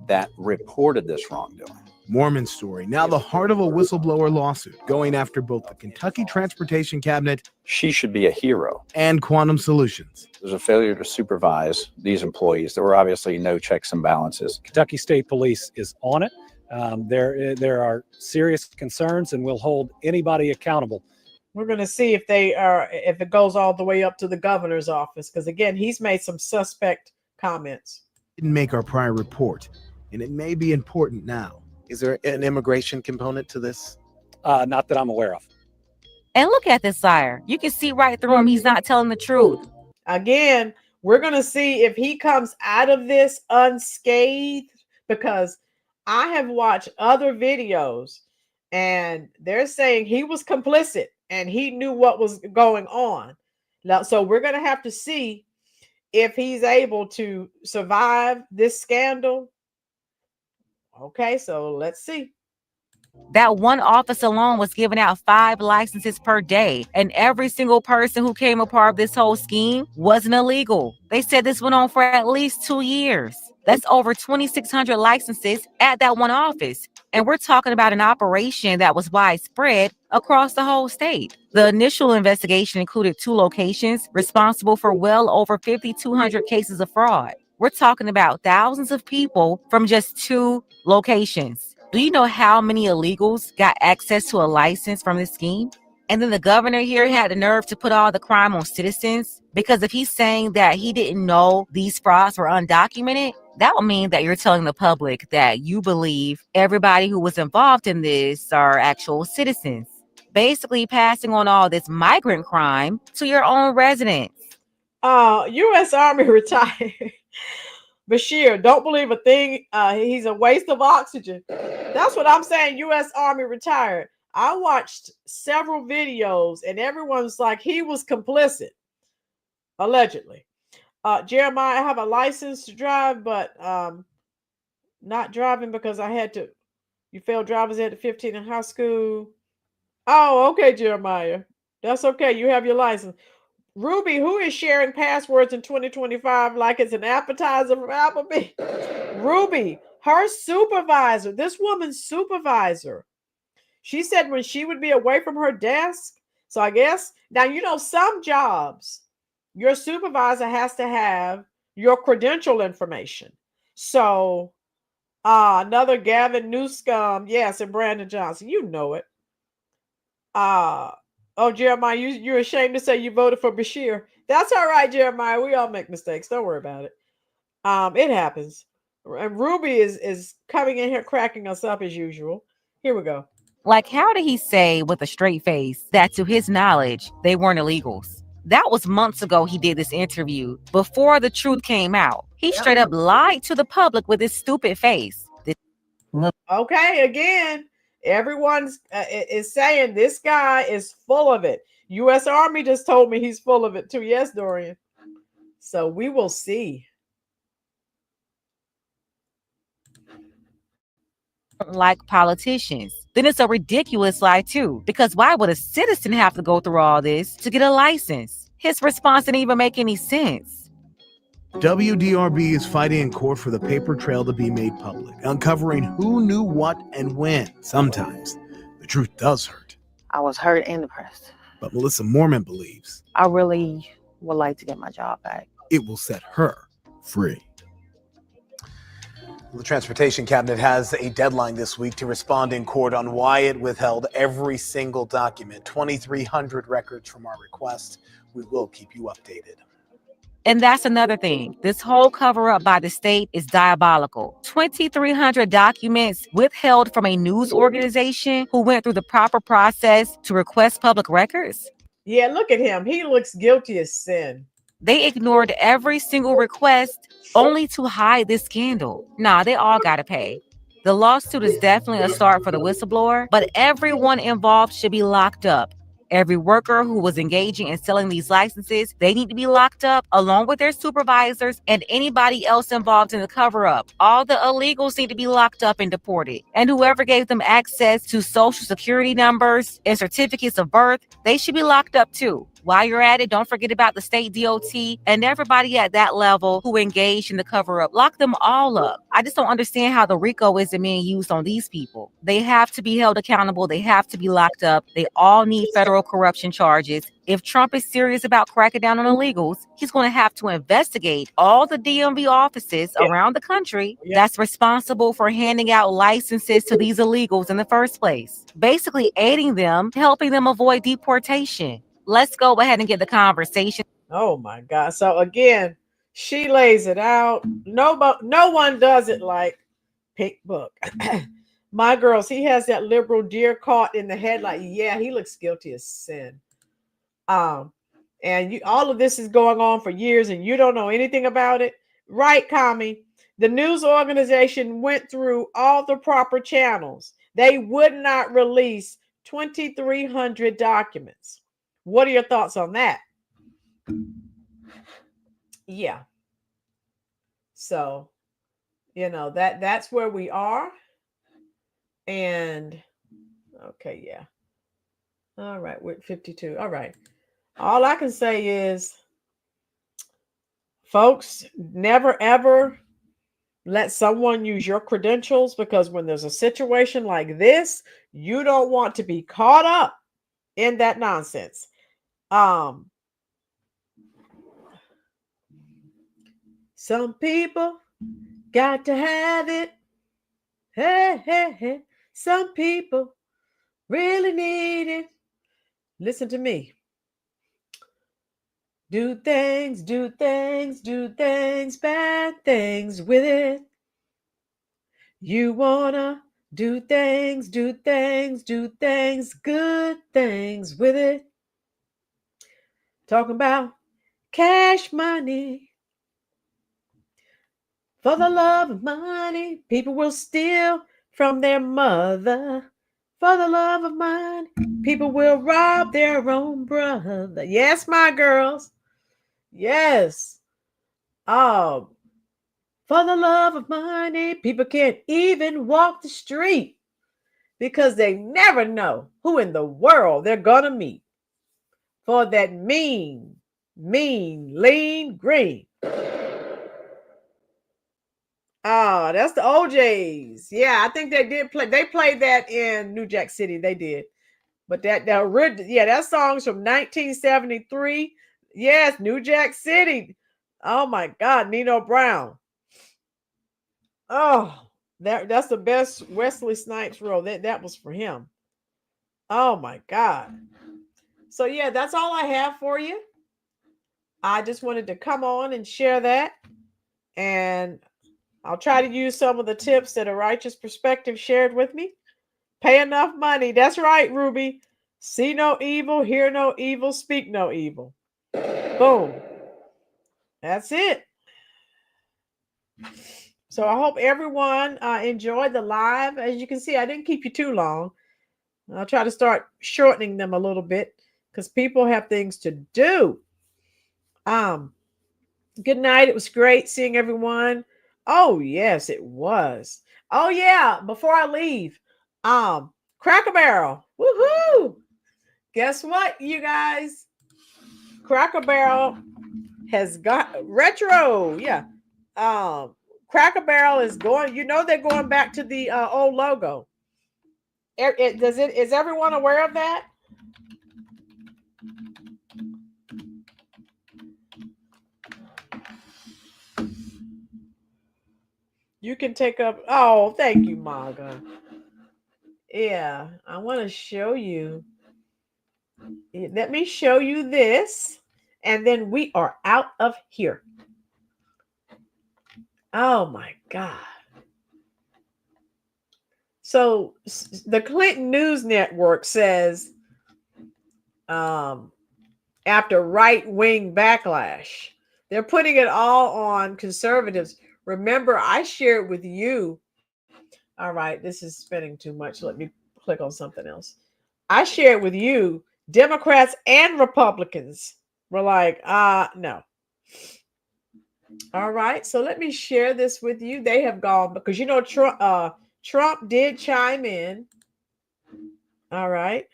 that reported this wrongdoing? Mormon story, now the heart of a whistleblower lawsuit going after both the Kentucky Transportation Cabinet. She should be a hero. And Quantum Solutions. There's a failure to supervise these employees. There were obviously no checks and balances. Kentucky State Police is on it. There are serious concerns, and we'll hold anybody accountable. We're going to see if if it goes all the way up to the governor's office, because again, he's made some suspect comments. Didn't make our prior report, and it may be important now. Is there an immigration component to this? Not that I'm aware of. And look at this liar. You can see right through him. He's not telling the truth. Again, we're going to see if he comes out of this unscathed, because I have watched other videos and they're saying he was complicit and he knew what was going on. Now, so we're going to have to see if he's able to survive this scandal. Okay, so let's see. That one office alone was giving out 5 licenses per day, and every single person who came a part of this whole scheme wasn't illegal. They said this went on for at least 2 years. That's over 2,600 licenses at that one office. And we're talking about an operation that was widespread across the whole state. The initial investigation included 2 locations responsible for well over 5,200 cases of fraud. We're talking about thousands of people from just 2 locations. Do you know how many illegals got access to a license from this scheme? And then the governor here had the nerve to put all the crime on citizens, because if he's saying that he didn't know these frauds were undocumented, that would mean that you're telling the public that you believe everybody who was involved in this are actual citizens, basically passing on all this migrant crime to your own residents. U.S. Army retired. Bashir, don't believe a thing. He's a waste of oxygen. That's what I'm saying. U.S. Army retired. I watched several videos and everyone's like he was complicit, allegedly. Jeremiah, I have a license to drive, but not driving because I had to. You failed driver's ed at 15 in high school. Oh, okay, Jeremiah. That's okay. You have your license. Ruby, who is sharing passwords in 2025 like it's an appetizer from Applebee? Ruby, her supervisor, this woman's supervisor, she said when she would be away from her desk. So I guess, now, you know, some jobs, your supervisor has to have your credential information. So another Gavin Newscomb, yes, and Brandon Johnson, you know it. Oh, Jeremiah, you're ashamed to say you voted for Bashir. That's all right, Jeremiah. We all make mistakes. Don't worry about it. It happens. And Ruby is coming in here cracking us up as usual. Here we go. Like, how did he say with a straight face that to his knowledge, they weren't illegals? That was months ago he did this interview, before the truth came out. He straight up lied to the public with his stupid face. Okay, again, everyone's is saying this guy is full of it. U.S. Army just told me he's full of it too. Yes, Dorian. So we will see. Like politicians. Then it's a ridiculous lie too, because why would a citizen have to go through all this to get a license? His response didn't even make any sense. WDRB is fighting in court for the paper trail to be made public, uncovering who knew what and when. Sometimes the truth does hurt. I was hurt and depressed. But Melissa Mormon believes I really would like to get my job back. it will set her free. The Transportation Cabinet has a deadline this week to respond in court on why it withheld every single document, 2,300 records from our request. We will keep you updated. And that's another thing. This whole cover-up by the state is diabolical. 2,300 documents withheld from a news organization who went through the proper process to request public records. Yeah, look at him. He looks guilty as sin. They ignored every single request only to hide this scandal. Nah, they all gotta pay. The lawsuit is definitely a start for the whistleblower, but everyone involved should be locked up. Every worker who was engaging in selling these licenses, they need to be locked up along with their supervisors and anybody else involved in the cover-up. All the illegals need to be locked up and deported. And whoever gave them access to social security numbers and certificates of birth, they should be locked up too. While you're at it, don't forget about the state DOT and everybody at that level who engaged in the cover-up. Lock them all up. I just don't understand how the RICO isn't being used on these people. They have to be held accountable. They have to be locked up. They all need federal corruption charges. If Trump is serious about cracking down on illegals, he's going to have to investigate all the DMV offices around the country that's responsible for handing out licenses to these illegals in the first place. Basically aiding them, helping them avoid deportation. Let's go ahead and get the conversation. Oh my God. So again, she lays it out. No one does it like Pink Book. My girls, he has that liberal deer caught in the headlight. Yeah, he looks guilty as sin. And all of this is going on for years and you don't know anything about it. Right, Kami? The news organization went through all the proper channels. They would not release 2,300 documents. What are your thoughts on that? Yeah. So, that's where we are. And okay, yeah. All right, we're at 52. All right. All I can say is, folks, never ever let someone use your credentials, because when there's a situation like this, you don't want to be caught up in that nonsense. Some people got to have it. Hey, hey, hey. Some people really need it. Listen to me. Do things, bad things with it. You wanna do things, good things with it. Talking about cash money. For the love of money, people will steal from their mother. For the love of money, people will rob their own brother. Yes, my girls. Yes. For the love of money, people can't even walk the street because they never know who in the world they're gonna meet for that mean, lean green. Oh, that's the OJs. Yeah, I think they did play. They played that in New Jack City. They did. But that song's from 1973. Yes, New Jack City. Oh my God, Nino Brown. Oh, that's the best Wesley Snipes role. That was for him. Oh my God. So yeah, that's all I have for you. I just wanted to come on and share that. And I'll try to use some of the tips that A Righteous Perspective shared with me. Pay enough money. That's right, Ruby. See no evil, hear no evil, speak no evil. Boom. That's it. So I hope everyone enjoyed the live. As you can see, I didn't keep you too long. I'll try to start shortening them a little bit because people have things to do. Good night. It was great seeing everyone. Oh, yes, it was. Oh, yeah. Before I leave, Cracker Barrel. Woohoo! Guess what, you guys? Cracker Barrel has got retro. Yeah. Cracker Barrel is going, they're going back to the old logo. Is everyone aware of that? You can take up. Oh, thank you, Maga. Yeah, I want to show you. Let me show you this, and then we are out of here. Oh my God. So the Clinton News Network says, after right-wing backlash, they're putting it all on conservatives. Remember, I shared with you. All right, this is spinning too much. Let me click on something else. I shared with you, Democrats and Republicans were like, no. All right, so let me share this with you. They have gone, because Trump did chime in. All right.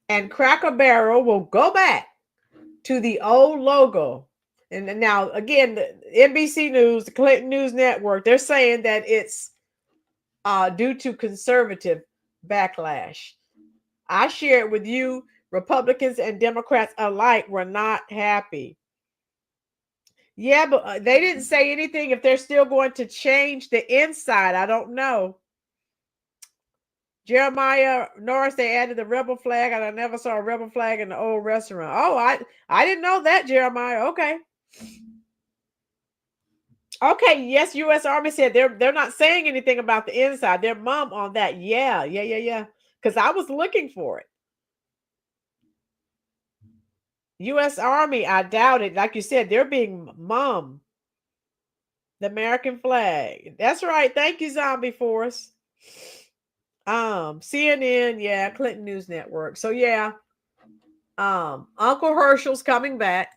And Cracker Barrel will go back to the old logo. And now, again, the NBC News, the Clinton News Network, they're saying that it's due to conservative backlash. I shared with you, Republicans and Democrats alike were not happy. Yeah, but they didn't say anything if they're still going to change the inside. I don't know. Jeremiah Norris, they added the rebel flag, and I never saw a rebel flag in the old restaurant. Oh, I didn't know that, Jeremiah. Okay. Okay, yes, U.S. Army said they're not saying anything about the inside. They're mum on that. Yeah. Because I was looking for it. U.S. Army, I doubt it. Like you said, they're being mum. The American flag. That's right. Thank you, Zombie Force. CNN, yeah, Clinton News Network. So yeah, Uncle Herschel's coming back.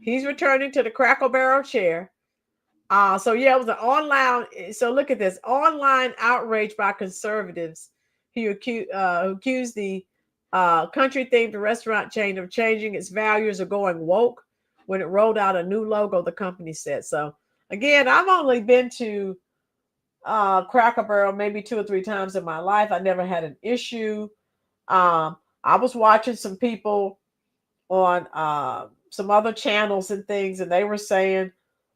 He's returning to the Cracker Barrel chair. So yeah, it was an online. So look at this online outrage by conservatives who accused the country-themed restaurant chain of changing its values or going woke when it rolled out a new logo. The company said so. Again, I've only been to Cracker Barrel maybe 2 or 3 times in my life. I never had an issue. I was watching some people on some other channels and things, and they were saying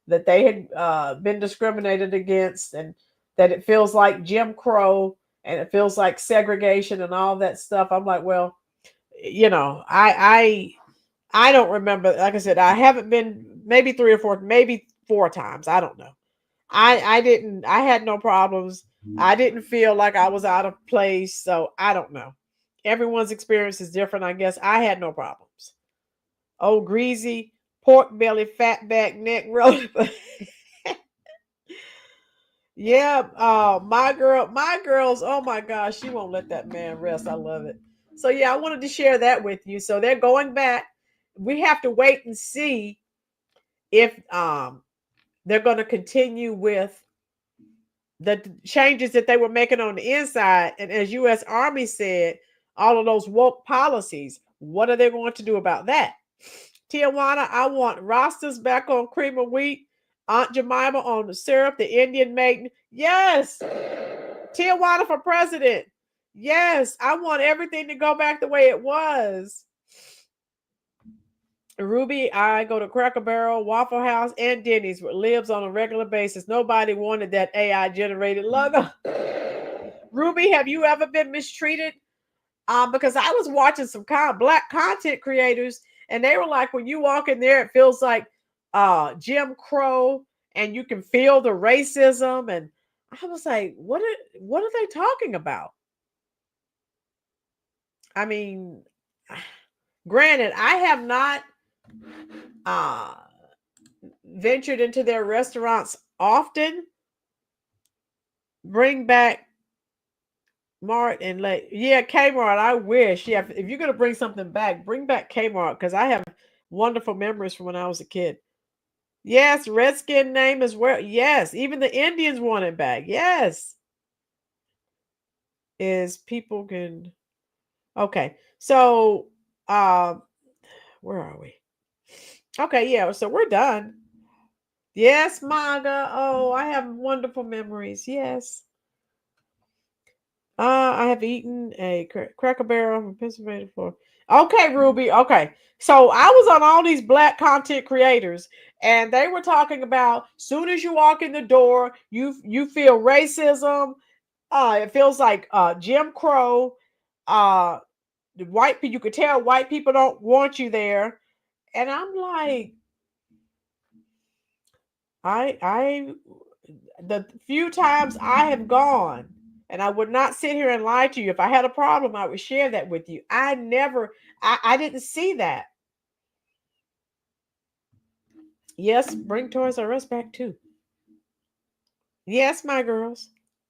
that they had been discriminated against, and that it feels like Jim Crow and it feels like segregation and all that stuff. I'm like, well, I don't remember. Like I said, I haven't been maybe 3 or 4, maybe 4 times. I don't know. I had no problems. I didn't feel like I was out of place. So I don't know. Everyone's experience is different, I guess. I had no problems. Oh, greasy, pork belly, fat back, neck roll. Yeah, my girls, oh my gosh, she won't let that man rest. I love it. So yeah, I wanted to share that with you. So they're going back. We have to wait and see if they're going to continue with the changes that they were making on the inside. And as U.S. Army said, all of those woke policies, what are they going to do about that? Tijuana, I want Rastas back on cream of wheat. Aunt Jemima on the syrup, the Indian maiden. Yes. Tijuana for president. Yes. I want everything to go back the way it was. Ruby, I go to Cracker Barrel, Waffle House, and Denny's, where lives on a regular basis. Nobody wanted that AI generated logo. Ruby, have you ever been mistreated? Because I was watching some black content creators, and they were like, when you walk in there, it feels like Jim Crow, and you can feel the racism. And I was like, what are they talking about? I mean, granted, I have not ventured into their restaurants often. Bring back Mart and Kmart. I wish. Yeah, if you're gonna bring something back, bring back Kmart because I have wonderful memories from when I was a kid. Yes, Redskin name as well. Yes, even the Indians want it back. Yes, is people can. Okay, so where are we? Okay, yeah, so we're done. Yes, manga. Oh, I have wonderful memories. Yes. I have eaten a Cracker Barrel from Pennsylvania for. Okay, Ruby. Okay. So I was on all these black content creators, and they were talking about soon as you walk in the door, you feel racism. It feels like Jim Crow. The white people, you could tell white people don't want you there. And I'm like, I the few times I have gone, and I would not sit here and lie to you. If I had a problem, I would share that with you. I didn't see that. Yes, bring Toys R Us back too. Yes, my girls.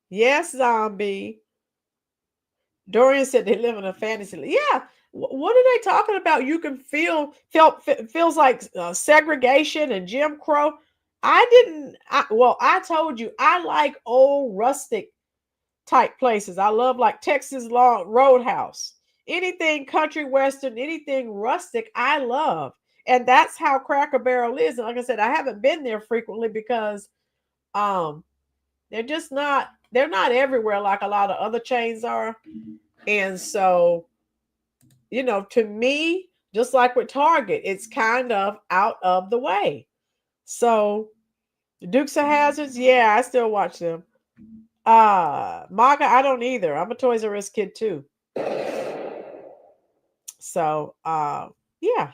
Yes, zombie. Dorian said they live in a fantasy. Yeah. What are they talking about? You can feels like segregation and Jim Crow. I told you I like old rustic type places. I love like Texas Long Roadhouse. Anything country western, anything rustic, I love. And that's how Cracker Barrel is. And like I said, I haven't been there frequently because they're not everywhere like a lot of other chains are. And so, to me, just like with Target, it's kind of out of the way. So the Dukes of Hazards, yeah, I still watch them. Manga, I don't either. I'm a Toys R Us kid too. So yeah.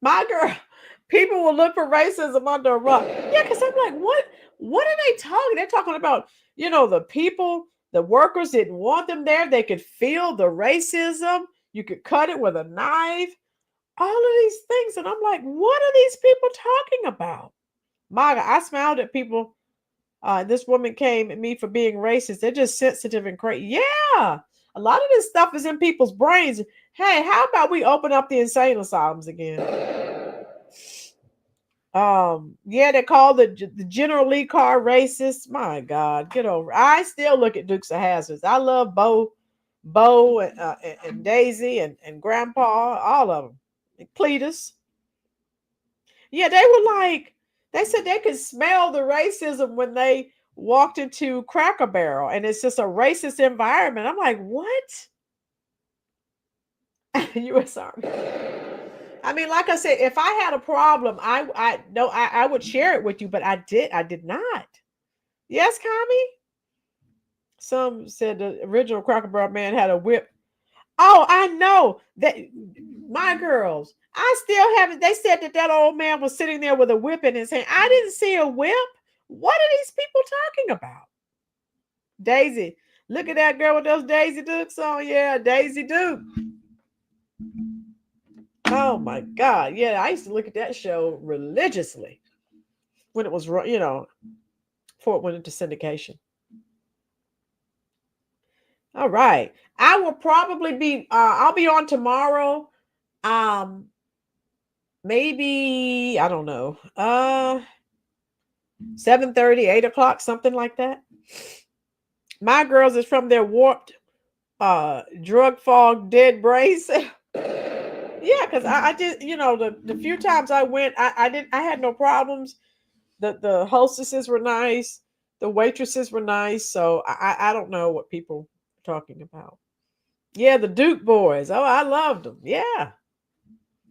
My girl, people will look for racism under a rug. Yeah, because I'm like, what are they talking? They're talking about, the people, the workers didn't want them there. They could feel the racism. You could cut it with a knife. All of these things. And I'm like, what are these people talking about? Maga, I smiled at people. This woman came at me for being racist. They're just sensitive and crazy. Yeah. A lot of this stuff is in people's brains. Hey, how about we open up the insane asylums again? Yeah, they call the General Lee car racist. My God, get over. I still look at Dukes of Hazzards. I love Bo and Daisy and Grandpa, all of them. And Cletus. Yeah, they said they could smell the racism when they walked into Cracker Barrel, and it's just a racist environment. I'm like, what? U.S. Army. I mean, like I said, if I had a problem, I would share it with you, but I did not. Yes, Kami? Some said the original Cracker Barrel man had a whip. Oh, I know that my girls. I still haven't. They said that old man was sitting there with a whip in his hand. I didn't see a whip. What are these people talking about? Daisy, look at that girl with those Daisy Dukes on. Yeah, Daisy Duke. Oh my God. Yeah, I used to look at that show religiously when it was, before it went into syndication. All right. I will probably be, I'll be on tomorrow. Maybe, I don't know, 7:30, 8 o'clock, something like that. My girls is from their warped, drug fog, dead brains. Yeah, because I just, the few times I went, I had no problems. The hostesses were nice. The waitresses were nice. So I don't know what people are talking about. Yeah, the Duke boys. Oh, I loved them. Yeah.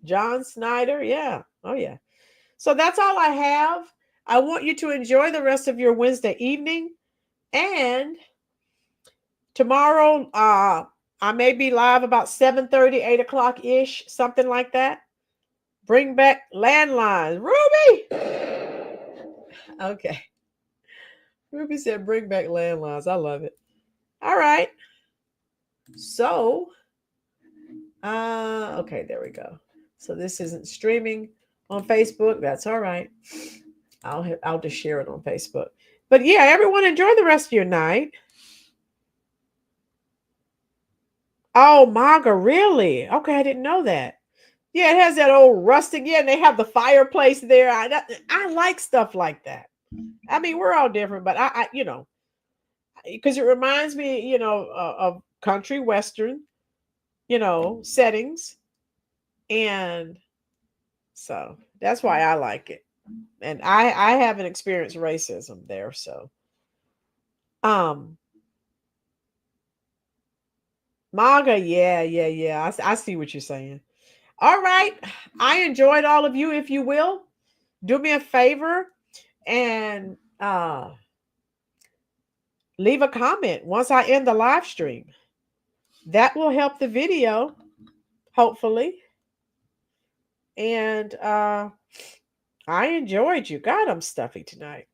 John Snyder. Yeah. Oh, yeah. So that's all I have. I want you to enjoy the rest of your Wednesday evening. And tomorrow, I may be live about 7:30, 8 o'clock ish, something like that. Bring back landlines. Ruby. Okay. Ruby said, bring back landlines. I love it. All right. So, okay, there we go. So this isn't streaming on Facebook. That's all right. I'll just share it on Facebook. But yeah, everyone enjoy the rest of your night. Oh, MAGA, really? Okay, I didn't know that. Yeah, it has that old rustic. Yeah, and they have the fireplace there. I like stuff like that. I mean, we're all different, but I because it reminds me, of country western, settings, and so that's why I like it. And I haven't experienced racism there, so MAGA, yeah. I see what you're saying. All right, I enjoyed all of you. If you will, do me a favor and leave a comment once I end the live stream. That will help the video, hopefully. And I enjoyed you. God, I'm stuffy tonight.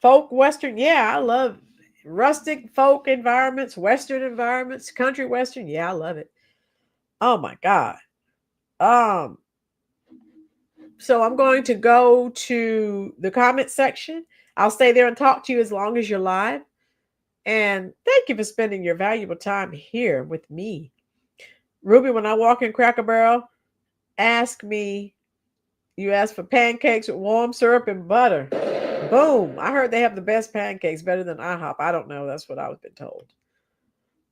Folk Western, yeah, I love rustic folk environments, Western environments, country Western. Yeah, I love it. Oh my God. So I'm going to go to the comment section. I'll stay there and talk to you as long as you're live. And thank you for spending your valuable time here with me. Ruby, when I walk in Cracker Barrel, ask me, you ask for pancakes with warm syrup and butter. Boom. I heard they have the best pancakes, better than IHOP. I don't know. That's what I was been told.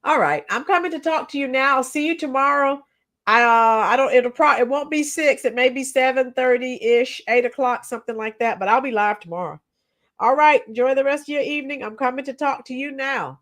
All right. I'm coming to talk to you now. I'll see you tomorrow. It won't be 6. It may be 7:30-ish, 8 o'clock, something like that, but I'll be live tomorrow. All right. Enjoy the rest of your evening. I'm coming to talk to you now.